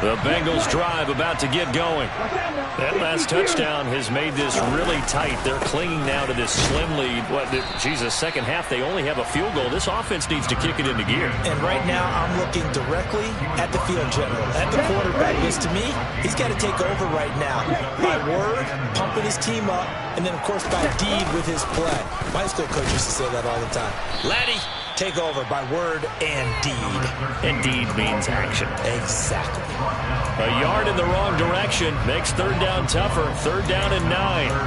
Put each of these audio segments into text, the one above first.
The Bengals drive about to get going. That last touchdown has made this really tight. They're clinging now to this slim lead. Second half, they only have a field goal. This offense needs to kick it into gear. And right now, I'm looking directly at the field general, at the quarterback. Because to me, he's got to take over right now. By word, pumping his team up, and then, of course, by deed with his play. My school coach used to say that all the time. Laddie, take over by word and deed. And deed means action. Exactly. A yard in the wrong direction makes third down tougher. Third down and 9.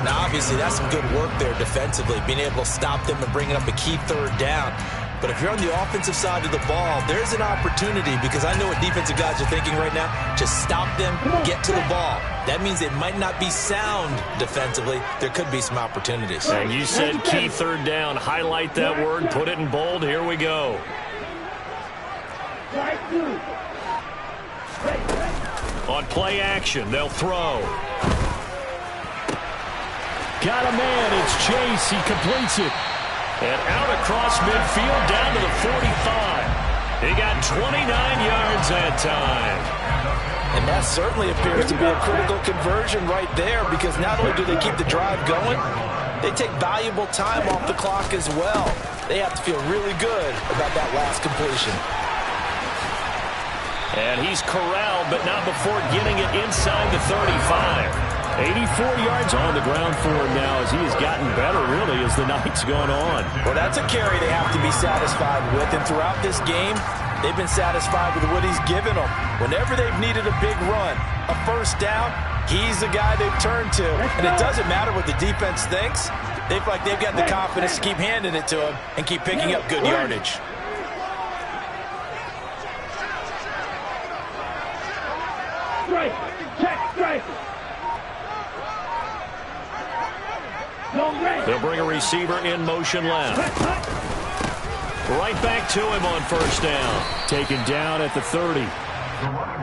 Now, obviously, that's some good work there defensively, being able to stop them and bringing up a key third down. But if you're on the offensive side of the ball, there's an opportunity, because I know what defensive guys are thinking right now. Just stop them, get to the ball. That means it might not be sound defensively. There could be some opportunities. And you said key third down. Highlight that word. Put it in bold. Here we go. On play action, they'll throw. Got a man. It's Chase. He completes it. And out across midfield down to the 45. He got 29 yards that time. And that certainly appears to be a critical conversion right there, because not only do they keep the drive going, they take valuable time off the clock as well. They have to feel really good about that last completion. And he's corralled, but not before getting it inside the 35. 84 yards on the ground for him now, as he has gotten better, really, as the night's gone on. Well, that's a carry they have to be satisfied with. And throughout this game, they've been satisfied with what he's given them. Whenever they've needed a big run, a first down, he's the guy they've turned to. And it doesn't matter what the defense thinks. They feel like they've got the confidence to keep handing it to him and keep picking up good yardage. Strike. Check. Strike. They'll bring a receiver in motion left. Right back to him on first down. Taken down at the 30.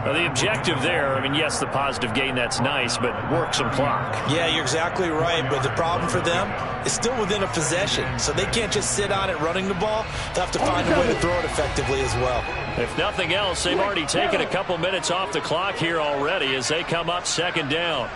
Well, the objective there, yes, the positive gain, that's nice, but work some clock. Yeah, you're exactly right, but the problem for them is still within a possession, so they can't just sit on it running the ball. They'll have to find a way to throw it effectively as well. If nothing else, they've already taken a couple minutes off the clock here already as they come up second down.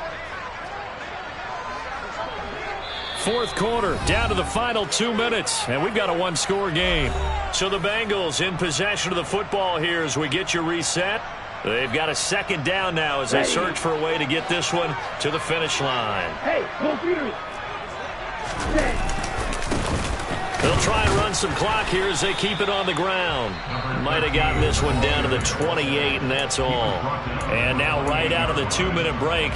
Fourth quarter, down to the final 2 minutes, and we've got a one-score game. So the Bengals in possession of the football here as we get you reset. They've got a second down now as they search for a way to get this one to the finish line. They'll try and run some clock here as they keep it on the ground. Might have gotten this one down to the 28, and that's all. And now right out of the 2-minute break,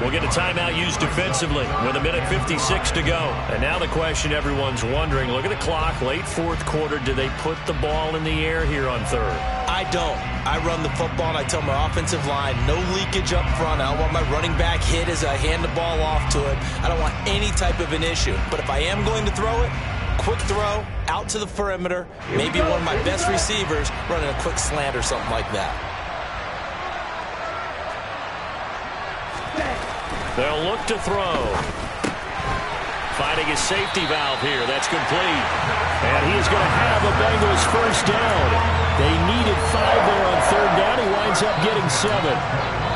we'll get a timeout used defensively with 1:56 to go. And now the question everyone's wondering, look at the clock, late fourth quarter, do they put the ball in the air here on third? I don't. I run the football, and I tell my offensive line, no leakage up front. I don't want my running back hit as I hand the ball off to him. I don't want any type of an issue. But if I am going to throw it, quick throw, out to the perimeter, maybe one of my best receivers running a quick slant or something like that. They'll look to throw. Finding his safety valve here. That's complete. And he is going to have a Bengals first down. They needed 5 there on third down. He winds up getting 7.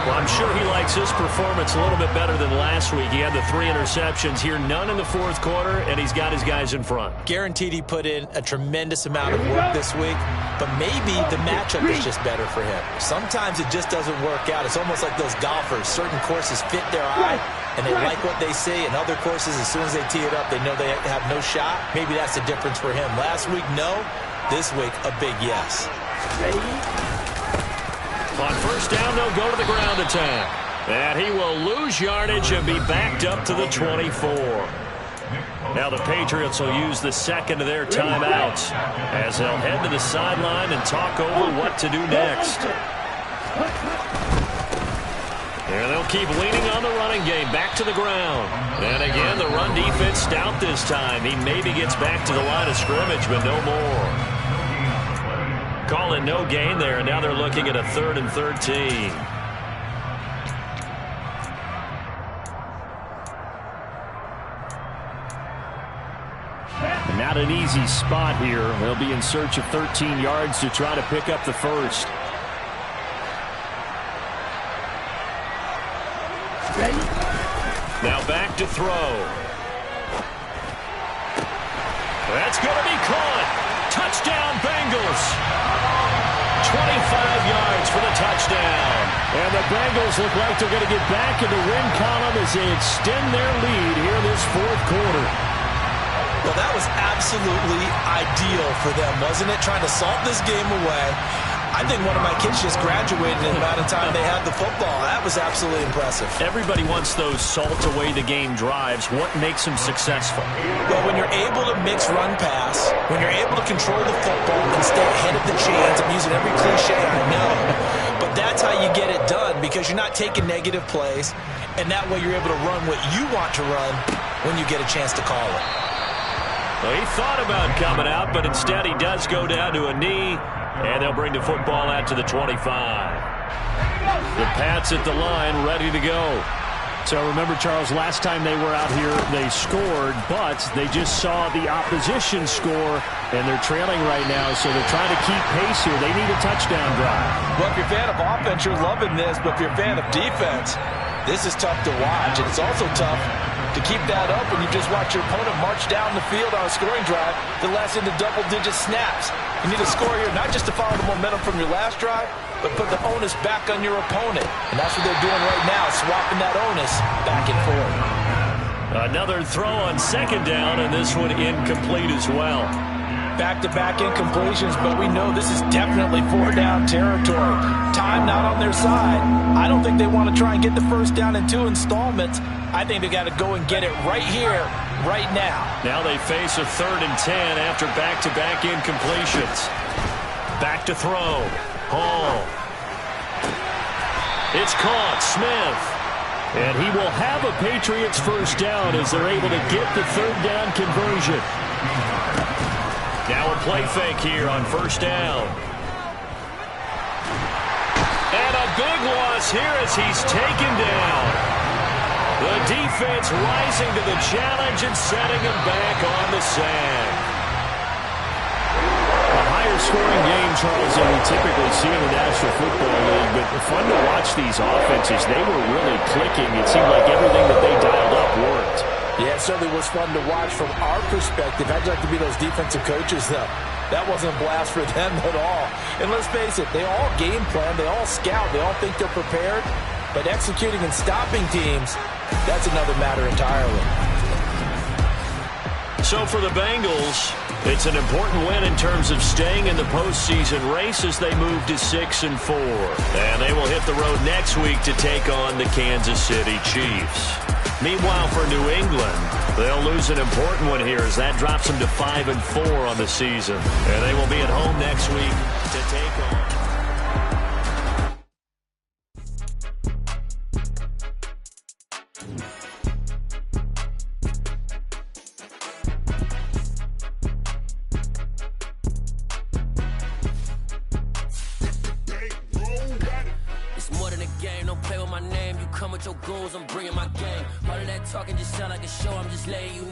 Well, I'm sure he likes his performance a little bit better than last week. He had the 3 interceptions here, none in the fourth quarter, and he's got his guys in front. Guaranteed he put in a tremendous amount of work this week, but maybe the matchup is just better for him. Sometimes it just doesn't work out. It's almost like those golfers. Certain courses fit their eye, and they like what they see, and other courses, as soon as they tee it up, they know they have no shot. Maybe that's the difference for him. Last week, no. This week, a big yes. On first down, they'll go to the ground attack. And he will lose yardage and be backed up to the 24. Now the Patriots will use the second of their timeouts as they'll head to the sideline and talk over what to do next. And they'll keep leaning on the running game, back to the ground. And again, the run defense stout this time. He maybe gets back to the line of scrimmage, but no more. Call it no gain there, and now they're looking at a 3rd and 13. Not an easy spot here. They'll be in search of 13 yards to try to pick up the first. back to throw. That's going to be caught. Touchdown, Bengals. 25 yards for the touchdown. And the Bengals look like they're going to get back in the win column as they extend their lead here this fourth quarter. Well, that was absolutely ideal for them, wasn't it? Trying to salt this game away. I think one of my kids just graduated in the amount of time they had the football. That was absolutely impressive. Everybody wants those salt-away-the-game drives. What makes them successful? Well, when you're able to mix run-pass, when you're able to control the football and stay ahead of the chains, I'm using every cliche I know, but that's how you get it done because you're not taking negative plays, and that way you're able to run what you want to run when you get a chance to call it. Well, he thought about coming out, but instead he does go down to a knee. And they'll bring the football out to the 25. The Pats at the line, ready to go. So remember, Charles, last time they were out here, they scored, but they just saw the opposition score, and they're trailing right now, so they're trying to keep pace here. They need a touchdown drive. Well, if you're a fan of offense, you're loving this, but if you're a fan of defense, this is tough to watch, and it's also tough to keep that up when you just watch your opponent march down the field on a scoring drive that lasts into double-digit snaps. You need to score here not just to follow the momentum from your last drive, but put the onus back on your opponent. And that's what they're doing right now, swapping that onus back and forth. Another throw on second down, and this one incomplete as well. Back-to-back incompletions, but we know this is definitely four-down territory. Time not on their side. I don't think they want to try and get the first down in 2 installments. I think they got to go and get it right here, right now. Now they face a 3rd and 10 after back-to-back incompletions. Back to throw. Hall. It's caught. Smith. And he will have a Patriots first down as they're able to get the 3rd down conversion. Now a play fake here on first down. And a big loss here as he's taken down. The defense rising to the challenge and setting him back on the sand. A higher scoring game, Charles, than we typically see in the National Football League, but fun to watch these offenses. They were really clicking. It seemed like everything that they dialed up worked. Yeah, it certainly was fun to watch from our perspective. I'd like to be those defensive coaches, though. That wasn't a blast for them at all. And let's face it, they all game plan, they all scout, they all think they're prepared. But executing and stopping teams, that's another matter entirely. So for the Bengals, it's an important win in terms of staying in the postseason race as they move to 6-4. And they will hit the road next week to take on the Kansas City Chiefs. Meanwhile, for New England, they'll lose an important one here as that drops them to 5-4 on the season. And they will be at home next week to take on. Come with your goons, I'm bringing my game. All of that talking just sound like a show, I'm just letting you know.